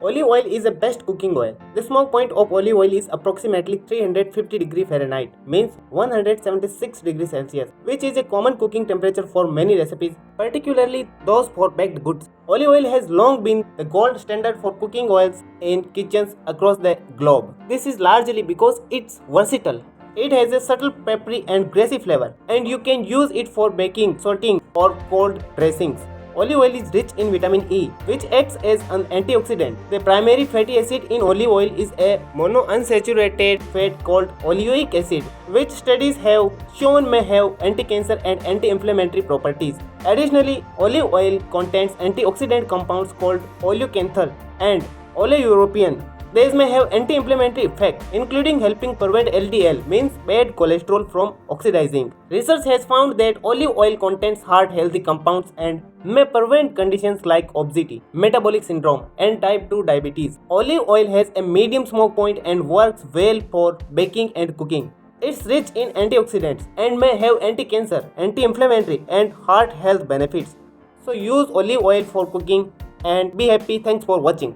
Olive oil is the best cooking oil. The smoke point of olive oil is approximately 350 degree Fahrenheit, means 176 degrees Celsius, which is a common cooking temperature for many recipes, particularly those for baked goods. Olive oil has long been the gold standard for cooking oils in kitchens across the globe. This is largely because it's versatile. It has a subtle peppery and greasy flavor, and you can use it for baking, sauteing, or cold dressings. Olive oil is rich in vitamin E, which acts as an antioxidant. The primary fatty acid in olive oil is a monounsaturated fat called oleic acid, which studies have shown may have anti-cancer and anti-inflammatory properties. Additionally, olive oil contains antioxidant compounds called oleocanthal and oleoeuropein. These may have anti-inflammatory effect, including helping prevent LDL, means bad cholesterol, from oxidizing. Research has found that olive oil contains heart-healthy compounds and may prevent conditions like obesity, metabolic syndrome, and type 2 diabetes. Olive oil has a medium smoke point and works well for baking and cooking. It's rich in antioxidants and may have anti-cancer, anti-inflammatory, and heart health benefits. So use olive oil for cooking and be happy. Thanks for watching.